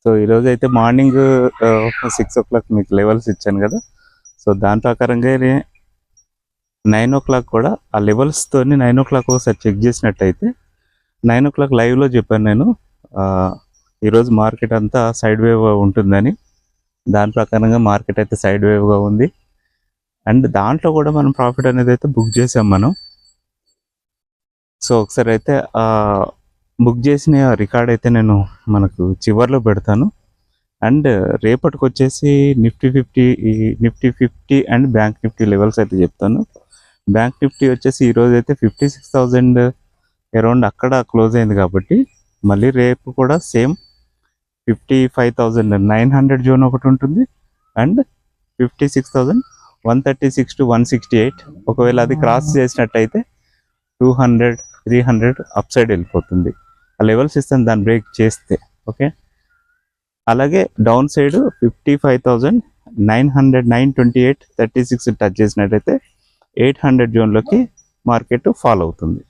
So ఈరోజు అయితే morning 6 o'clock మీకు లెవెల్స్ ఇచ్చాను కదా. సో దాని ప్రకారంగా 9 o'clock కూడా ఆ లెవెల్స్తోని 9 o'clock ఒకసారి చెక్ చేసినట్టయితే 9 o'clock లైవ్లో చెప్పాను నేను ఈరోజు మార్కెట్ అంతా సైడ్ వేవ్ ఉంటుందని. దాని ప్రకారంగా మార్కెట్ అయితే సైడ్ వేవ్గా ఉంది. అండ్ దాంట్లో కూడా మనం ప్రాఫిట్ అనేది అయితే బుక్ చేసాం మనం. సో ఒకసారి అయితే బుక్ చేసిన రికార్డ్ అయితే నేను మనకు చివర్లో పెడతాను. అండ్ రేపటికి వచ్చేసి Nifty 50 and bank Nifty levels అయితే చెప్తాను. బ్యాంక్ నిఫ్టీ వచ్చేసి ఈరోజు అయితే 56,000 అరౌండ్ అక్కడ క్లోజ్ అయింది కాబట్టి మళ్ళీ రేపు కూడా సేమ్ 55,900 జోన్ ఒకటి ఉంటుంది అండ్ 56,136 to 168. ఒకవేళ అది క్రాస్ చేసినట్టయితే 200, 300 అప్ సైడ్ వెళ్ళిపోతుంది. ఆ లెవెల్స్ ఇస్తాను దాన్ని బ్రేక్ చేస్తే. ఓకే, అలాగే డౌన్ సైడ్ 55,928, 36 టచ్ చేసినట్టయితే 800 జోన్లోకి మార్కెట్ ఫాలో అవుతుంది.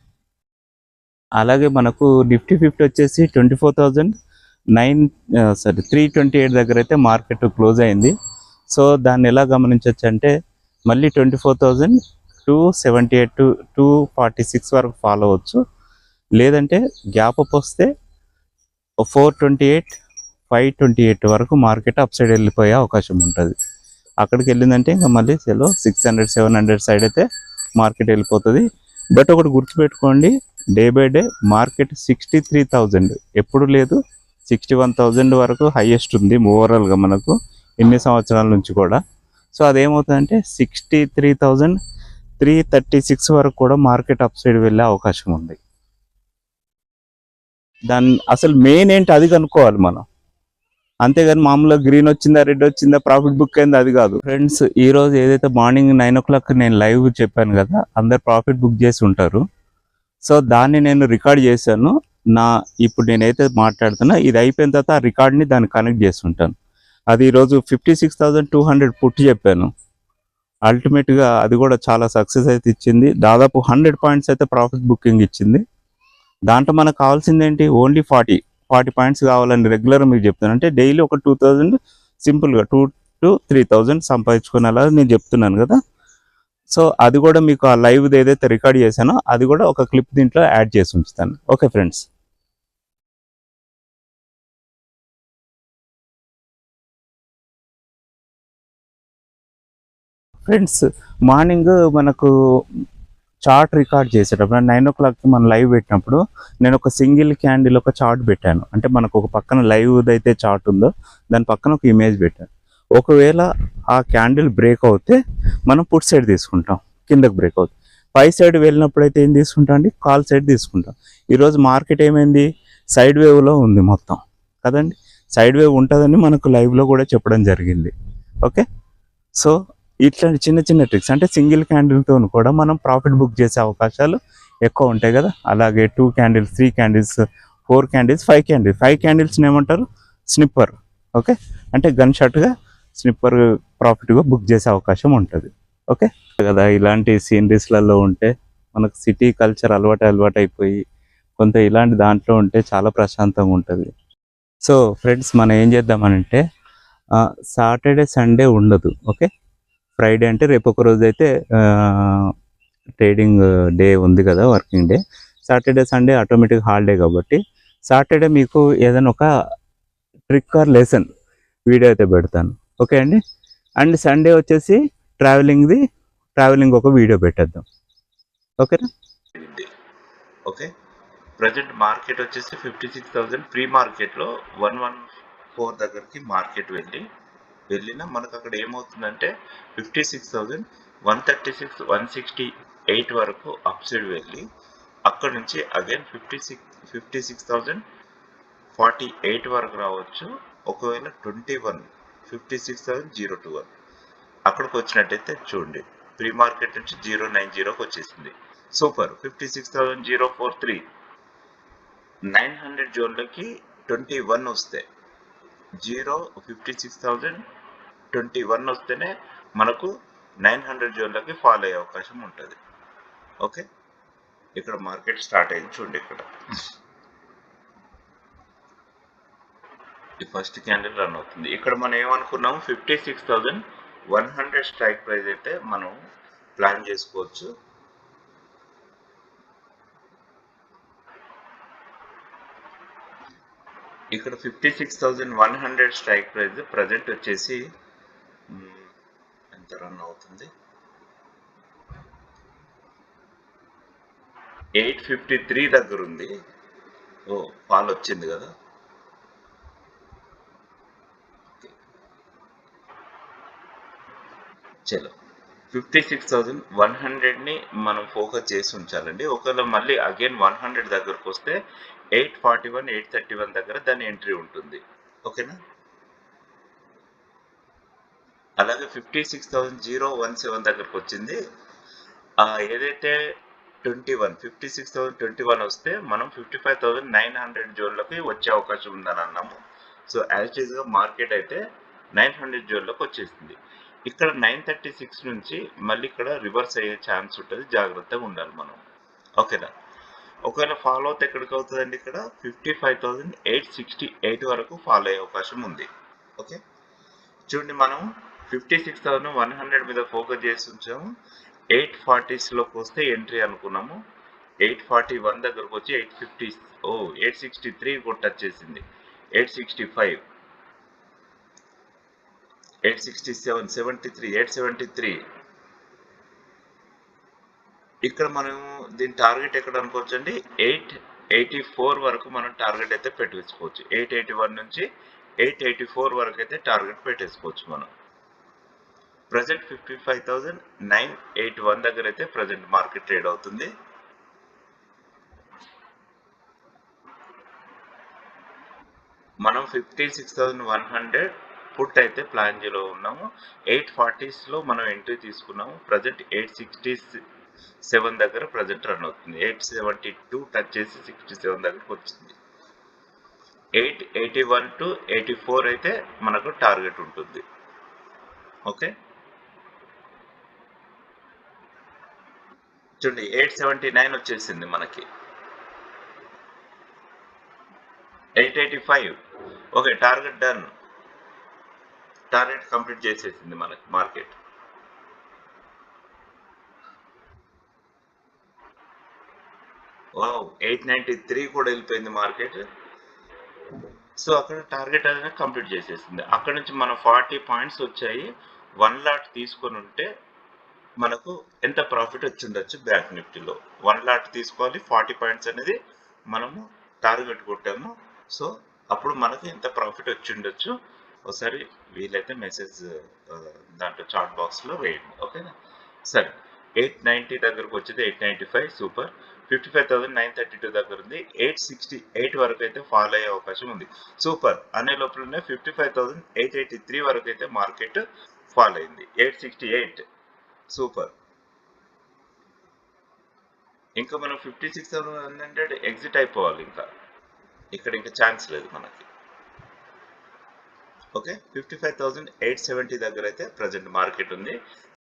అలాగే మనకు నిఫ్టీ 50 వచ్చేసి 328 దగ్గర అయితే మార్కెట్ క్లోజ్ అయింది. సో దాన్ని ఎలా గమనించవచ్చు అంటే మళ్ళీ 24,278 to 246 వరకు ఫాలో అవ్వచ్చు. లేదంటే గ్యాప్ అప్ వస్తే 428, 528 వరకు మార్కెట్ అప్ సైడ్ వెళ్ళిపోయే అవకాశం ఉంటుంది. అక్కడికి వెళ్ళిందంటే ఇంకా మళ్ళీ 600, 700 సైడ్ అయితే మార్కెట్ వెళ్ళిపోతుంది. బట్ ఒకటి గుర్తుపెట్టుకోండి, డే బై డే మార్కెట్ 63,000 ఎప్పుడు లేదు, 61,000 వరకు హైయెస్ట్ ఉంది ఓవరాల్గా మనకు ఇన్ని సంవత్సరాల నుంచి కూడా. సో అదేమవుతుందంటే 63,336 వరకు కూడా మార్కెట్ అప్ సైడ్ వెళ్ళే అవకాశం ఉంది. దాని అసలు మెయిన్ ఏంటి అది కనుక్కోవాలి మనం. అంతేగాని మామూలుగా గ్రీన్ వచ్చిందా, రెడ్ వచ్చిందా, ప్రాఫిట్ బుక్ అయిందా అది కాదు. ఫ్రెండ్స్, ఈ రోజు ఏదైతే మార్నింగ్ 9 o'clock నేను లైవ్ చెప్పాను కదా, అందరు ప్రాఫిట్ బుక్ చేసి ఉంటారు. సో దాన్ని నేను రికార్డ్ చేశాను. ఇప్పుడు నేనైతే మాట్లాడుతున్నా ఇది అయిపోయిన తర్వాత ఆ రికార్డ్ని దాన్ని కనెక్ట్ చేస్తుంటాను. అది ఈరోజు 56,200 పుట్టి చెప్పాను. అల్టిమేట్గా అది కూడా చాలా సక్సెస్ అయితే ఇచ్చింది. దాదాపు 100 పాయింట్స్ అయితే ప్రాఫిట్ బుకింగ్ ఇచ్చింది. దాంట్లో మనకు కావాల్సింది ఏంటి, ఓన్లీ 40 పాయింట్స్ కావాలని రెగ్యులర్ మీకు చెప్తాను. అంటే డైలీ ఒక 2,000 సింపుల్గా 2 to 3,000 సంపాదించుకునేలా నేను చెప్తున్నాను కదా. సో అది కూడా మీకు ఆ లైవ్ ఏదైతే రికార్డ్ చేశానో అది కూడా ఒక క్లిప్ దీంట్లో యాడ్ చేసి ఉంచుతాను. Okay friends. ఫ్రెండ్స్, మార్నింగ్ మనకు చార్ట్ రికార్డ్ చేసేటప్పుడు 9 o'clock మనం లైవ్ పెట్టినప్పుడు నేను ఒక సింగిల్ క్యాండిల్ ఒక చార్ట్ పెట్టాను. అంటే మనకు ఒక పక్కన లైవ్ అయితే చార్ట్ ఉందో దాని పక్కన ఒక ఇమేజ్ పెట్టాను. ఒకవేళ ఆ క్యాండిల్ బ్రేక్ అవుతే మనం పుట్ సైడ్ తీసుకుంటాం, కిందకు బ్రేక్ అవుతుంది. పై సైడ్ వెళ్ళినప్పుడు అయితే ఏం తీసుకుంటాం అండి, కాల్ సైడ్ తీసుకుంటాం. ఈరోజు మార్కెట్ ఏమైంది, సైడ్ వేవ్లో ఉంది మొత్తం కదండి. సైడ్ వేవ్ ఉంటుందని మనకు లైవ్లో కూడా చెప్పడం జరిగింది. ఓకే, సో ఇట్లాంటి చిన్న చిన్న ట్రిక్స్ అంటే సింగిల్ క్యాండిల్తో కూడా మనం ప్రాఫిట్ బుక్ చేసే అవకాశాలు ఎక్కువ ఉంటాయి కదా. అలాగే 2 candles, 3 candles, 4 candles, 5 candles. 5 candlesని ఏమంటారు, స్నిప్పర్. ఓకే, అంటే గన్ షాట్గా స్నిప్పర్ ప్రాఫిట్గా బుక్ చేసే అవకాశం ఉంటుంది. ఓకే కదా. ఇలాంటి సీనరీస్లలో ఉంటే మనకు సిటీ కల్చర్ అలవాటు అయిపోయి కొంత ఇలాంటి దాంట్లో ఉంటే చాలా ప్రశాంతంగా ఉంటుంది. సో ఫ్రెండ్స్, మనం ఏం చేద్దామనంటే సాటర్డే సండే ఉండదు. ఓకే, ఫ్రైడే అంటే రేపు ఒక రోజు అయితే ట్రేడింగ్ డే ఉంది కదా, working day. Saturday Sunday automatic holiday కాబట్టి సాటర్డే మీకు ఏదైనా ఒక ట్రిక్ ఆర్ లెసన్ వీడియో అయితే పెడతాను. ఓకే అండి. అండ్ సండే వచ్చేసి ట్రావెలింగ్ ఒక వీడియో పెట్టేద్దాం. ఓకేనా. ఓకే, ప్రజెంట్ మార్కెట్ వచ్చేసి 56,000 ప్రీ మార్కెట్లో 114 దగ్గరికి మార్కెట్ వెళ్ళినా మనకు అక్కడ ఏమవుతుందంటే 56,136, 168 వరకు అప్ సైడ్ వెళ్ళి అక్కడ నుంచి అగైన్ 56,048 వరకు రావచ్చు. ఒకవేళ 56,021 అక్కడికి వచ్చినట్టయితే చూడండి, ప్రీ మార్కెట్ నుంచి 090కి వచ్చేసింది. సూపర్. 56,043 900 జోన్లకి 21 వస్తే 56,021 వస్తేనే మనకు 900 జోన్లకి ఫాలో అయ్యే అవకాశం ఉంటుంది. ఓకే, ఇక్కడ మార్కెట్ స్టార్ట్ అయింది చూడండి. ఇక్కడ ఈ ఫస్ట్ క్యాండిల్ రన్ అవుతుంది. ఇక్కడ మనం ఏమనుకున్నాము 56,100 స్ట్రైక్ ప్రైస్ అయితే మనం ప్లాన్ చేసుకోవచ్చు. ఇక్కడ 56,100 స్ట్రైక్ ప్రైస్ ప్రజెంట్ వచ్చేసి ఎంత రన్ అవుతుంది, 853 దగ్గర ఉంది. ఓ ఫాల్ వచ్చింది కదా. చలో 56,100ని మనం ఫోకస్ చేసి ఉంచాలండి. ఒకవేళ మళ్ళీ అగైన్ 100 దగ్గరకు వస్తే 841 831 దగ్గర దాని ఎంట్రీ ఉంటుంది. ఓకేనా. అలాగే 56,017 దగ్గరకు వచ్చింది. ఏదైతే 56,021 వస్తే మనం 55,900 జోన్లోకి వచ్చే అవకాశం ఉందని అన్నాము. సో యాజ్ యూజ్ గా మార్కెట్ అయితే 900 జోన్లోకి వచ్చేసింది. ఇక్కడ 936 నుంచి మళ్ళీ ఇక్కడ రివర్స్ అయ్యే ఛాన్స్ ఉంటుంది, జాగ్రత్తగా ఉండాలి మనం. ఓకేనా. ఒకవేళ ఫాలో అవుతే ఎక్కడికి అవుతుందండి, ఇక్కడ 55,868 వరకు ఫాలో అయ్యే అవకాశం ఉంది. ఓకే చూడండి, మనం 56,100 మీద ఫోకస్ చేసి ఉంచాము. 840స్లోకి వస్తే ఎంట్రీ అనుకున్నాము. 841 దగ్గరకు వచ్చి 863 కూడా టచ్ చేసింది. 865 867 73 873. ఇక్కడ మనం దీని టార్గెట్ ఎక్కడ అనుకోవచ్చు అండి, 884 వరకు మనం టార్గెట్ అయితే పెట్టేసుకోవచ్చు. 881 నుంచి 884 వరకు అయితే టార్గెట్ పెట్టేసుకోవచ్చు మనం. ప్రజెంట్ 55,981 దగ్గర అయితే ప్రజెంట్ మార్కెట్ ట్రేడ్ అవుతుంది. మనం 56,100 పుట్ అయితే ప్లాన్ లో ఉన్నాము. 840స్లో మనం ఎంట్రీ తీసుకున్నాము. ప్రజెంట్ 867 దగ్గర ప్రజెంట్ రన్ అవుతుంది. 872 టచ్ చేసి 67 దగ్గరకు వచ్చింది. 881 to 84 అయితే మనకు టార్గెట్ ఉంటుంది. ఓకే చూడండి, 879 వచ్చేసింది మనకి. 885. Okay target done, target complete చేసేసింది మనకి మార్కెట్. వావ్ 893 కూడా వెళ్ళిపోయింది మార్కెట్. సో అక్కడ టార్గెట్ అనేది కంప్లీట్ చేసేసింది. అక్కడ నుంచి మనం 40 పాయింట్స్ వచ్చాయి. 1 లాట్ తీసుకొని ఉంటే మనకు ఎంత ప్రాఫిట్ వచ్చి ఉండొచ్చు బ్యాంక్ నిఫ్టీలో. 1 లాట్ తీసుకోవాలి, 40 పాయింట్స్ అనేది మనము టార్గెట్ కొట్టాము. సో అప్పుడు మనకు ఎంత ప్రాఫిట్ వచ్చి ఉండొచ్చు ఒకసారి వీలైతే మెసేజ్ దాంట్లో చాట్ బాక్స్లో వేయండి. ఓకేనా. సరే 890 దగ్గరకు వచ్చేది 895 సూపర్. 55,932 దగ్గర ఉంది. 868 వరకు అయితే ఫాలో అయ్యే అవకాశం ఉంది. సూపర్. అనే లోపలనే 55,883 వరకు అయితే మార్కెట్ ఫాలో అయింది. 868 సూపర్. ఇంకా మనం 56,100 ఎగ్జిట్ అయిపోవాలి. ఇక్కడ ఇంకా ఛాన్స్ లేదు మనకి. ఓకే 55,870 దగ్గర అయితే ప్రజెంట్ మార్కెట్ ఉంది.